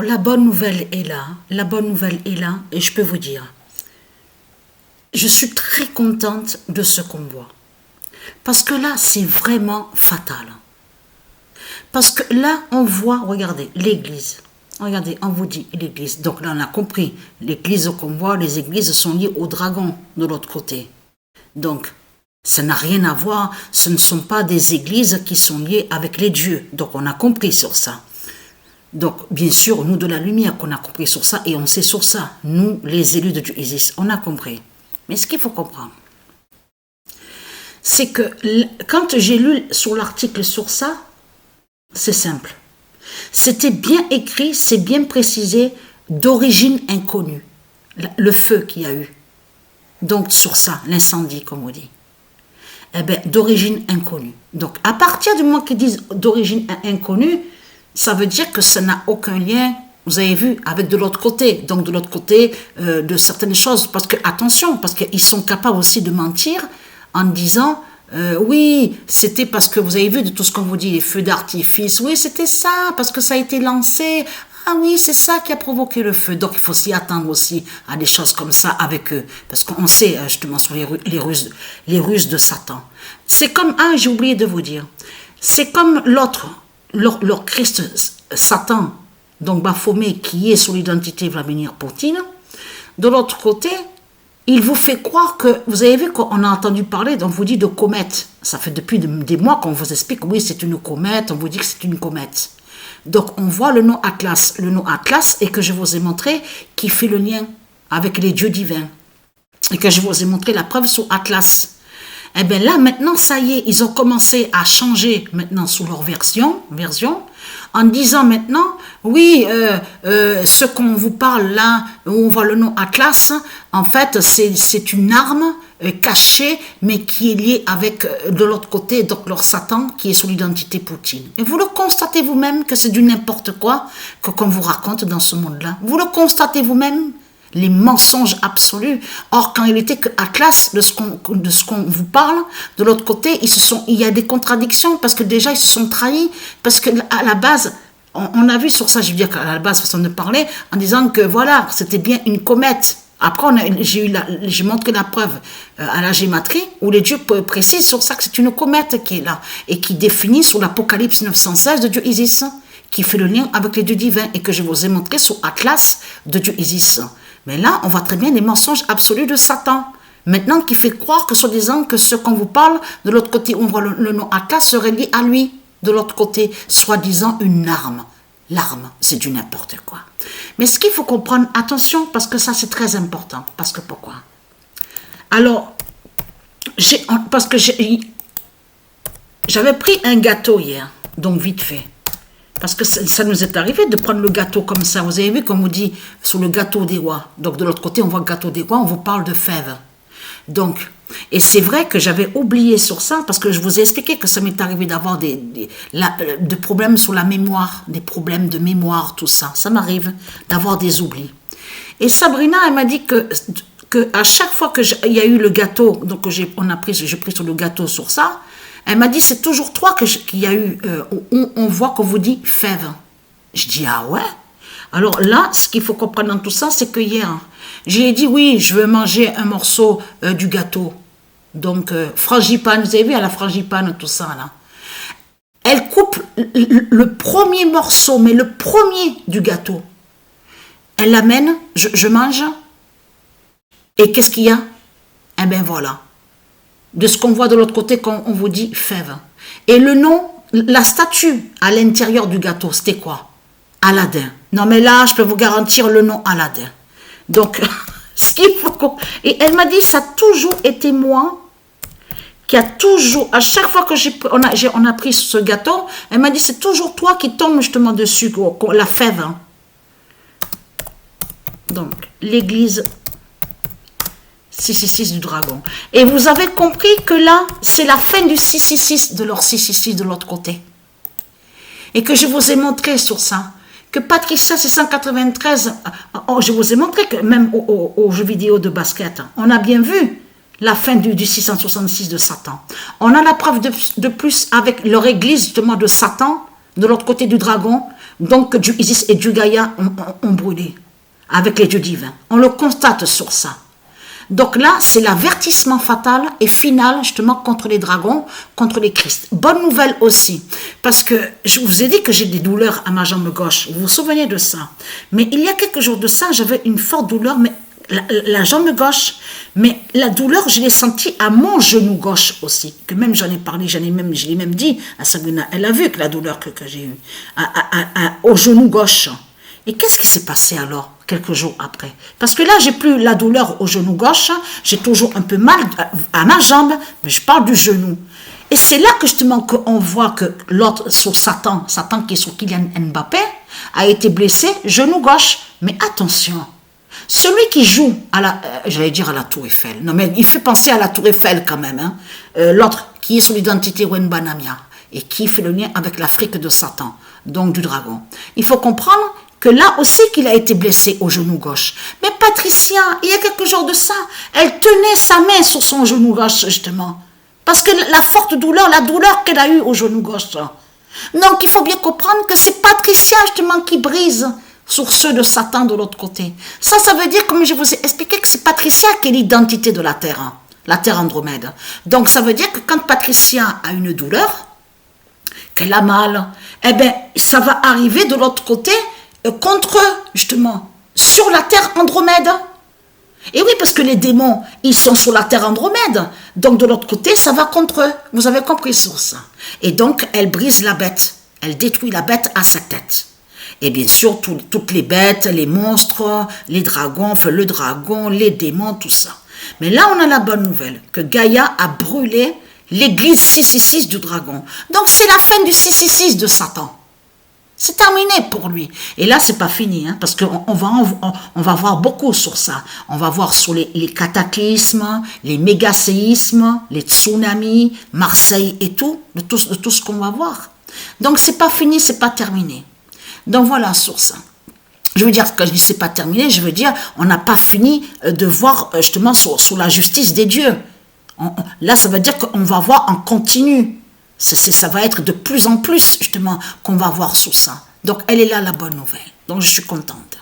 La bonne nouvelle est là, la bonne nouvelle est là, et je peux vous dire, je suis très contente de ce qu'on voit. Parce que là, c'est vraiment fatal. Parce que là, on voit, regardez, l'église. Regardez, on vous dit l'église. Donc là, on a compris, l'église qu'on voit, les églises sont liées au dragon de l'autre côté. Donc, ça n'a rien à voir, ce ne sont pas des églises qui sont liées avec les dieux. Donc, on a compris sur ça. Donc, bien sûr, nous de la lumière, qu'on a compris sur ça, et on sait sur ça, nous, les élus de Dieu Isis, on a compris. Mais ce qu'il faut comprendre, c'est que quand j'ai lu sur l'article sur ça, c'est simple. C'était bien écrit, c'est bien précisé, d'origine inconnue, le feu qu'il y a eu. Donc, sur ça, l'incendie, comme on dit. Eh bien, d'origine inconnue. Donc, à partir du moment qu'ils disent d'origine inconnue, ça veut dire que ça n'a aucun lien, vous avez vu, avec de l'autre côté. Donc, de l'autre côté, de certaines choses. Parce que, attention, parce qu'ils sont capables aussi de mentir en disant, oui, c'était parce que, vous avez vu de tout ce qu'on vous dit, les feux d'artifice. Oui, c'était ça, parce que ça a été lancé. Ah oui, c'est ça qui a provoqué le feu. Donc, il faut s'y attendre aussi à des choses comme ça avec eux. Parce qu'on sait, justement, sur les ruses de Satan. C'est comme, j'ai oublié de vous dire, c'est comme l'autre, leur Christ Satan, donc Baphomet, qui est sur l'identité Vladimir Poutine. De l'autre côté, il vous fait croire que, vous avez vu qu'on a entendu parler, on vous dit de comète. Ça fait depuis des mois qu'on vous explique, oui, c'est une comète, on vous dit que c'est une comète. Donc, on voit le nom Atlas. Le nom Atlas, et que je vous ai montré, qui fait le lien avec les dieux divins. Et que je vous ai montré la preuve sur Atlas. Eh bien là, maintenant, ça y est, ils ont commencé à changer maintenant sous leur version, en disant maintenant, oui, ce qu'on vous parle là, où on voit le nom Atlas, en fait, c'est une arme cachée, mais qui est liée avec, de l'autre côté, donc leur Satan, qui est sous l'identité Poutine. Et vous le constatez vous-même que c'est du n'importe quoi qu'on vous raconte dans ce monde-là. Vous le constatez vous-même, les mensonges absolus. Or, quand il était que Atlas, de ce qu'on vous parle, de l'autre côté, il y a des contradictions, parce que déjà, ils se sont trahis, parce que à la base, on a vu sur ça, je veux dire qu'à la base, façon de parler, en disant que voilà, c'était bien une comète. Après, j'ai montré la preuve à la gématrie, où les dieux précisent sur ça que c'est une comète qui est là, et qui définit sur l'Apocalypse 916 de Dieu Isis, qui fait le lien avec les dieux divins, et que je vous ai montré sur Atlas de Dieu Isis. Mais là, on voit très bien les mensonges absolus de Satan. Maintenant, qui fait croire que, soi-disant, que ce qu'on vous parle, de l'autre côté, on voit le nom Atlas, serait lié à lui. De l'autre côté, soi-disant une arme. L'arme, c'est du n'importe quoi. Mais ce qu'il faut comprendre, attention, parce que ça, c'est très important. Parce que pourquoi? Alors, parce que j'avais pris un gâteau hier, donc vite fait. Parce que ça nous est arrivé de prendre le gâteau comme ça. Vous avez vu, comme on dit, sur le gâteau des rois. Donc, de l'autre côté, on voit le gâteau des rois, on vous parle de fèves. Donc, et c'est vrai que j'avais oublié sur ça, parce que je vous ai expliqué que ça m'est arrivé d'avoir des problèmes sur la mémoire, des problèmes de mémoire, tout ça. Ça m'arrive d'avoir des oublis. Et Sabrina, elle m'a dit que à chaque fois qu'il y a eu le gâteau, donc j'ai pris sur le gâteau sur ça, elle m'a dit, c'est toujours toi qu'il y a eu, on voit qu'on vous dit fève. Je dis, ah ouais? Alors là, ce qu'il faut comprendre dans tout ça, c'est que hier, j'ai dit, oui, je veux manger un morceau du gâteau. Donc, frangipane, vous avez vu à la frangipane, tout ça, là. Elle coupe le premier morceau, mais le premier du gâteau. Elle l'amène, je mange, et qu'est-ce qu'il y a? Eh bien, voilà. De ce qu'on voit de l'autre côté quand on vous dit fève. Et le nom, la statue à l'intérieur du gâteau, c'était quoi? Aladin. Non mais là, je peux vous garantir le nom Aladin. Donc, ce qu'il faut... Et elle m'a dit, ça a toujours été moi qui a toujours, à chaque fois que on a pris ce gâteau, elle m'a dit, c'est toujours toi qui tombe justement dessus, la fève. Hein. Donc, l'église 666 du dragon. Et vous avez compris que là, c'est la fin du 666 de leur 666 de l'autre côté. Et que je vous ai montré sur ça. Que Patricia, c'est 193. Je vous ai montré que même aux jeux vidéo de basket, on a bien vu la fin du 666 de Satan. On a la preuve de plus avec leur église justement de Satan, de l'autre côté du dragon, Donc du Isis et du Gaïa ont brûlé avec les dieux divins. On le constate sur ça. Donc là, c'est l'avertissement fatal et final justement contre les dragons, contre les Christ. Bonne nouvelle aussi, parce que je vous ai dit que j'ai des douleurs à ma jambe gauche. Vous vous souvenez de ça? Mais il y a quelques jours de ça, j'avais une forte douleur, mais la jambe gauche, mais la douleur, je l'ai sentie à mon genou gauche aussi, que même j'en ai parlé, je l'ai même dit à Sabrina, elle a vu que la douleur que j'ai eue au genou gauche. Et qu'est-ce qui s'est passé alors, quelques jours après? Parce que là, j'ai plus la douleur au genou gauche, j'ai toujours un peu mal à ma jambe, mais je parle du genou. Et c'est là que justement qu'on voit que l'autre, sur Satan qui est sur Kylian Mbappé, a été blessé, genou gauche. Mais attention, celui qui joue à j'allais dire à la Tour Eiffel, non mais il fait penser à la Tour Eiffel quand même, hein. L'autre qui est sur l'identité Wenbanamia et qui fait le lien avec l'Afrique de Satan, donc du dragon. Il faut comprendre que là aussi qu'il a été blessé au genou gauche. Mais Patricia, il y a quelques jours de ça, elle tenait sa main sur son genou gauche justement. Parce que la forte douleur, la douleur qu'elle a eue au genou gauche. Donc il faut bien comprendre que c'est Patricia justement qui brise sur ceux de Satan de l'autre côté. Ça veut dire, comme je vous ai expliqué, que c'est Patricia qui est l'identité de la Terre Andromède. Donc ça veut dire que quand Patricia a une douleur, qu'elle a mal, eh bien ça va arriver de l'autre côté contre eux, justement, sur la Terre Andromède. Et oui, parce que les démons, ils sont sur la Terre Andromède. Donc de l'autre côté, ça va contre eux. Vous avez compris sur ça. Et donc, elle brise la bête. Elle détruit la bête à sa tête. Et bien sûr, toutes les bêtes, les monstres, les dragons, enfin le dragon, les démons, tout ça. Mais là, on a la bonne nouvelle, que Gaïa a brûlé l'église 666 du dragon. Donc c'est la fin du 666 de Satan. C'est terminé pour lui. Et là, c'est pas fini, hein, parce qu'on va voir beaucoup sur ça. On va voir sur les cataclysmes, les mégaséismes, les tsunamis, Marseille et tout, de tout ce qu'on va voir. Donc, c'est pas fini, c'est pas terminé. Donc, voilà sur ça. Je veux dire, quand je dis c'est pas terminé, je veux dire, on n'a pas fini de voir justement sur la justice des dieux. Là, ça veut dire qu'on va voir en continu. Ça va être de plus en plus, justement, qu'on va voir sur ça. Donc, elle est là, la bonne nouvelle. Donc, je suis contente.